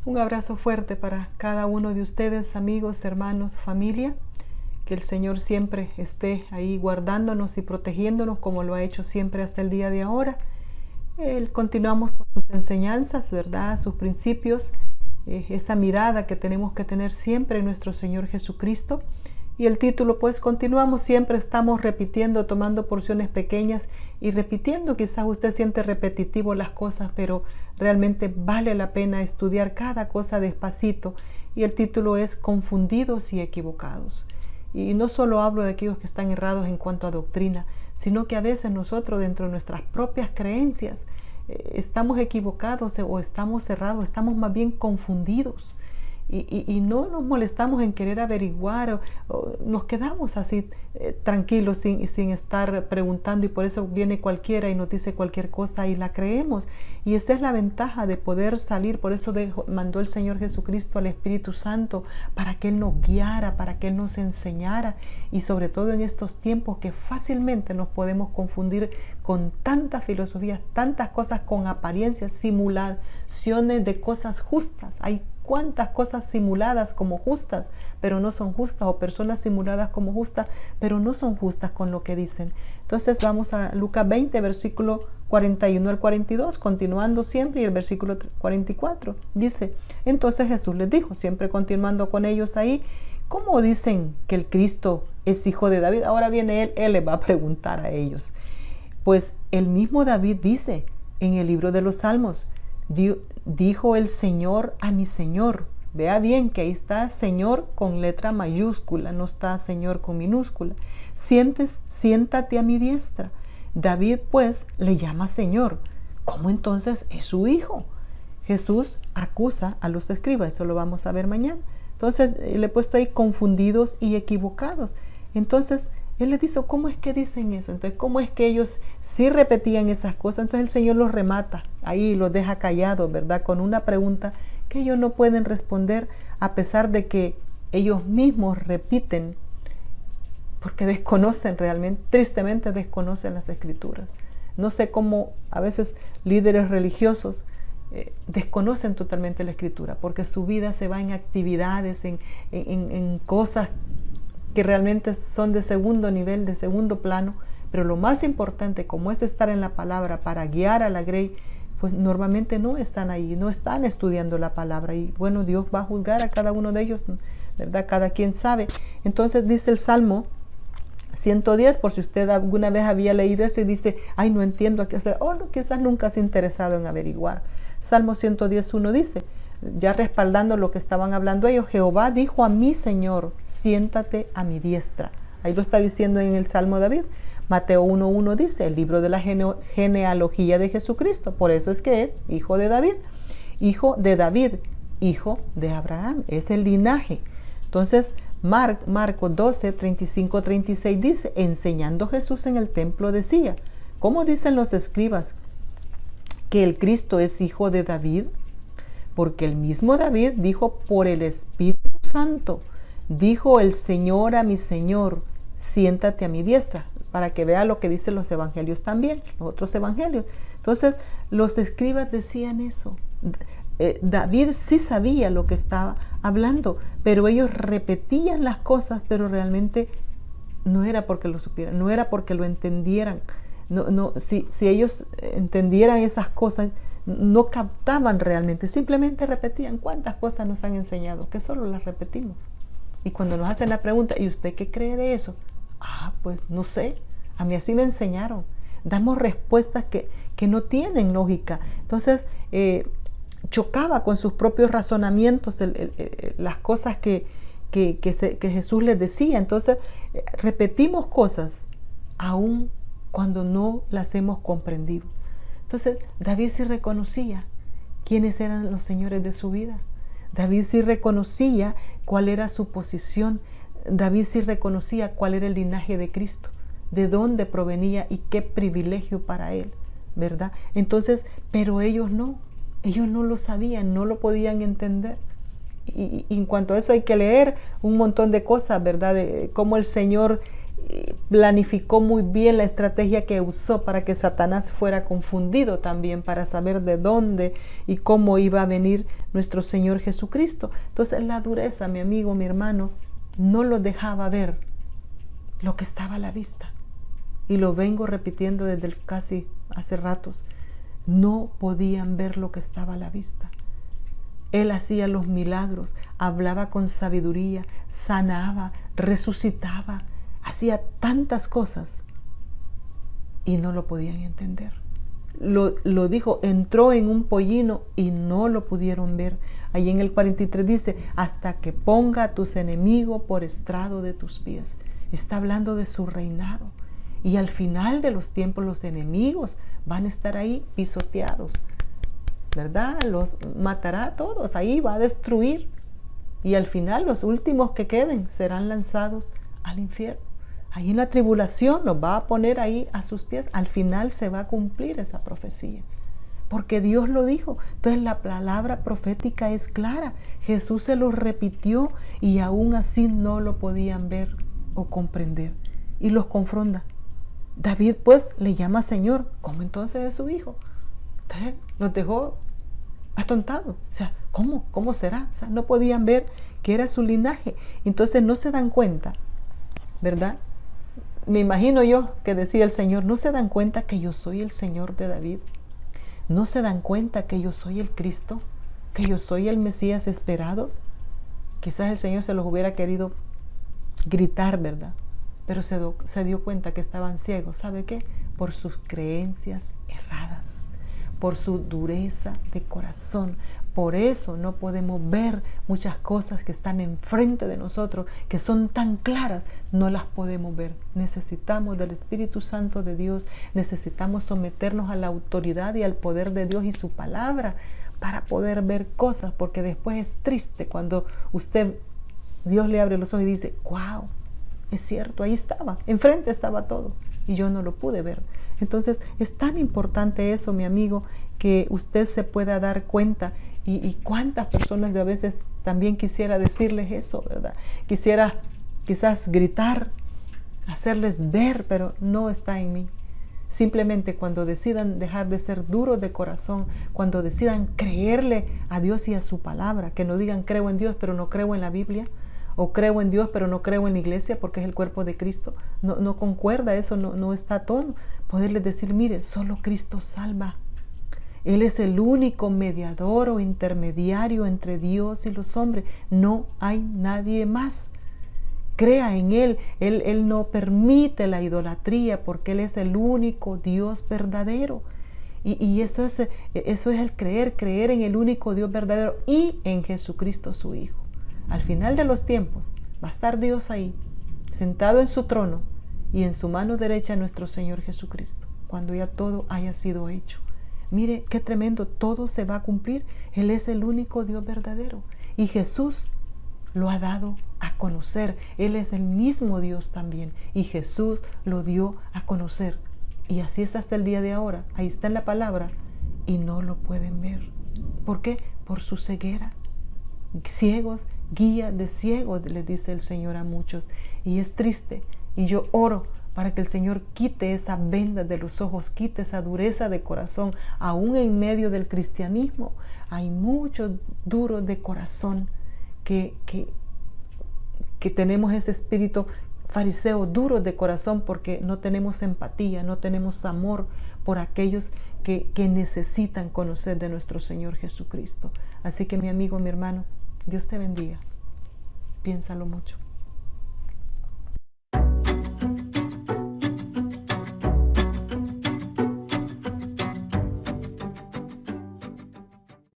Un abrazo fuerte para cada uno de ustedes, amigos, hermanos, familia. Que el Señor siempre esté ahí guardándonos y protegiéndonos como lo ha hecho siempre hasta el día de ahora. Continuamos con sus enseñanzas, ¿verdad? Sus principios, esa mirada que tenemos que tener siempre en nuestro Señor Jesucristo. Y el título, pues continuamos, siempre estamos repitiendo, tomando porciones pequeñas y repitiendo. Quizás usted siente repetitivo las cosas, pero realmente vale la pena estudiar cada cosa despacito. Y el título es Confundidos y Equivocados. Y no solo hablo de aquellos que están errados en cuanto a doctrina, sino que a veces nosotros dentro de nuestras propias creencias estamos equivocados o estamos errados, estamos más bien confundidos. Y no nos molestamos en querer averiguar o nos quedamos así tranquilos sin estar preguntando, y por eso viene cualquiera y nos dice cualquier cosa y la creemos. Y esa es la ventaja de poder salir. Por eso mandó el Señor Jesucristo al Espíritu Santo para que Él nos guiara, para que Él nos enseñara, y sobre todo en estos tiempos que fácilmente nos podemos confundir con tantas filosofías, tantas cosas con apariencias, simulaciones de cosas justas. Hay cuántas cosas simuladas como justas, pero no son justas, o personas simuladas como justas, pero no son justas con lo que dicen. Entonces vamos a Lucas 20, versículo 41 al 42, continuando siempre, y el versículo 44 dice: entonces Jesús les dijo, siempre continuando con ellos ahí, ¿cómo dicen que el Cristo es hijo de David? Ahora viene él les va a preguntar a ellos. Pues el mismo David dice en el libro de los Salmos: dijo el Señor a mi Señor. Vea bien que ahí está Señor con letra mayúscula, no está Señor con minúscula. Siéntate a mi diestra. David pues le llama Señor. ¿Cómo entonces es su hijo? Jesús acusa a los escribas, eso lo vamos a ver mañana. Entonces le he puesto ahí confundidos y equivocados. Entonces Él les dice, ¿cómo es que dicen eso? Entonces, ¿cómo es que ellos sí repetían esas cosas? Entonces el Señor los remata, ahí los deja callados, ¿verdad? Con una pregunta que ellos no pueden responder, a pesar de que ellos mismos repiten, porque desconocen realmente, tristemente desconocen las Escrituras. No sé cómo a veces líderes religiosos desconocen totalmente la Escritura, porque su vida se va en actividades, en cosas que realmente son de segundo nivel, de segundo plano, pero lo más importante, como es estar en la palabra para guiar a la grey, pues normalmente no están ahí, no están estudiando la palabra, y bueno, Dios va a juzgar a cada uno de ellos, ¿verdad? Cada quien sabe. Entonces dice el Salmo 110, por si usted alguna vez había leído eso y dice, ay, no entiendo a qué hacer, o no, quizás nunca se ha interesado en averiguar. Salmo 110:1 dice, ya respaldando lo que estaban hablando ellos, Jehová dijo a mi Señor, siéntate a mi diestra. Ahí lo está diciendo en el Salmo David. Mateo 1:1 dice, el libro de la genealogía de Jesucristo. Por eso es que es hijo de David, hijo de Abraham. Es el linaje. Entonces, Marcos 12:35-36 dice, enseñando Jesús en el templo decía, ¿cómo dicen los escribas que el Cristo es hijo de David? Porque el mismo David dijo por el Espíritu Santo, dijo el Señor a mi Señor, siéntate a mi diestra, para que vea lo que dicen los evangelios también, los otros evangelios. Entonces, los escribas decían eso. David sí sabía lo que estaba hablando, pero ellos repetían las cosas, pero realmente no era porque lo supieran, no era porque lo entendieran. Si ellos entendieran esas cosas, no captaban realmente, simplemente repetían. ¿Cuántas cosas nos han enseñado que solo las repetimos? Y cuando nos hacen la pregunta, ¿y usted qué cree de eso? Pues no sé, a mí así me enseñaron. Damos respuestas que no tienen lógica. Entonces, chocaba con sus propios razonamientos las cosas que Jesús les decía. Entonces, repetimos cosas aún cuando no las hemos comprendido. Entonces, David sí reconocía quiénes eran los señores de su vida. David sí reconocía cuál era su posición. David sí reconocía cuál era el linaje de Cristo, de dónde provenía y qué privilegio para él, ¿verdad? Entonces, pero ellos no lo sabían, no lo podían entender. Y en cuanto a eso hay que leer un montón de cosas, ¿verdad? De cómo el Señor planificó muy bien la estrategia que usó para que Satanás fuera confundido también, para saber de dónde y cómo iba a venir nuestro Señor Jesucristo. Entonces la dureza, mi amigo, mi hermano, no lo dejaba ver lo que estaba a la vista. Y lo vengo repitiendo desde casi hace ratos. No podían ver lo que estaba a la vista. Él hacía los milagros, hablaba con sabiduría, sanaba, resucitaba, hacía tantas cosas y no lo podían entender. Lo dijo, entró en un pollino y no lo pudieron ver. Ahí en el 43 dice, hasta que ponga a tus enemigos por estrado de tus pies. Está hablando de su reinado. Y al final de los tiempos los enemigos van a estar ahí pisoteados, ¿verdad? Los matará a todos, ahí va a destruir. Y al final los últimos que queden serán lanzados al infierno. Ahí en la tribulación los va a poner ahí a sus pies. Al final se va a cumplir esa profecía, porque Dios lo dijo. Entonces la palabra profética es clara. Jesús se lo repitió y aún así no lo podían ver o comprender. Y los confronta. David pues le llama Señor. ¿Cómo entonces es su hijo? Entonces los dejó atontados. O sea, ¿cómo será? O sea, no podían ver que era su linaje. Entonces no se dan cuenta, ¿verdad? Me imagino yo que decía el Señor, ¿no se dan cuenta que yo soy el Señor de David? ¿No se dan cuenta que yo soy el Cristo? ¿Que yo soy el Mesías esperado? Quizás el Señor se los hubiera querido gritar, ¿verdad? Pero se dio cuenta que estaban ciegos. ¿Sabe qué? Por sus creencias erradas, por su dureza de corazón. Por eso no podemos ver muchas cosas que están enfrente de nosotros, que son tan claras, no las podemos ver. Necesitamos del Espíritu Santo de Dios, necesitamos someternos a la autoridad y al poder de Dios y su palabra para poder ver cosas, porque después es triste cuando Dios le abre los ojos y dice, wow, es cierto, ahí estaba, enfrente estaba todo y yo no lo pude ver. Entonces es tan importante eso, mi amigo, que usted se pueda dar cuenta. Y cuántas personas yo a veces también quisiera decirles eso, ¿verdad? Quisiera quizás gritar, hacerles ver, pero no está en mí. Simplemente cuando decidan dejar de ser duros de corazón, cuando decidan creerle a Dios y a su palabra, que no digan creo en Dios pero no creo en la Biblia, o creo en Dios pero no creo en la iglesia porque es el cuerpo de Cristo. No concuerda eso, no está todo. Poderles decir, mire, solo Cristo salva. Él es el único mediador o intermediario entre Dios y los hombres. No hay nadie más. Crea en Él. Él no permite la idolatría porque Él es el único Dios verdadero. Y eso es el creer en el único Dios verdadero y en Jesucristo su Hijo. Al final de los tiempos va a estar Dios ahí, sentado en su trono y en su mano derecha nuestro Señor Jesucristo, cuando ya todo haya sido hecho. Mire qué tremendo, todo se va a cumplir. Él es el único Dios verdadero y Jesús lo ha dado a conocer. Él es el mismo Dios también y Jesús lo dio a conocer. Y así es hasta el día de ahora. Ahí está en la palabra y no lo pueden ver. ¿Por qué? Por su ceguera. Ciegos, guía de ciegos, les dice el Señor a muchos. Y es triste. Y yo oro para que el Señor quite esa venda de los ojos, quite esa dureza de corazón. Aún en medio del cristianismo hay muchos duros de corazón que tenemos ese espíritu fariseo, duros de corazón, porque no tenemos empatía, no tenemos amor por aquellos que necesitan conocer de nuestro Señor Jesucristo. Así que mi amigo, mi hermano, Dios te bendiga. Piénsalo mucho.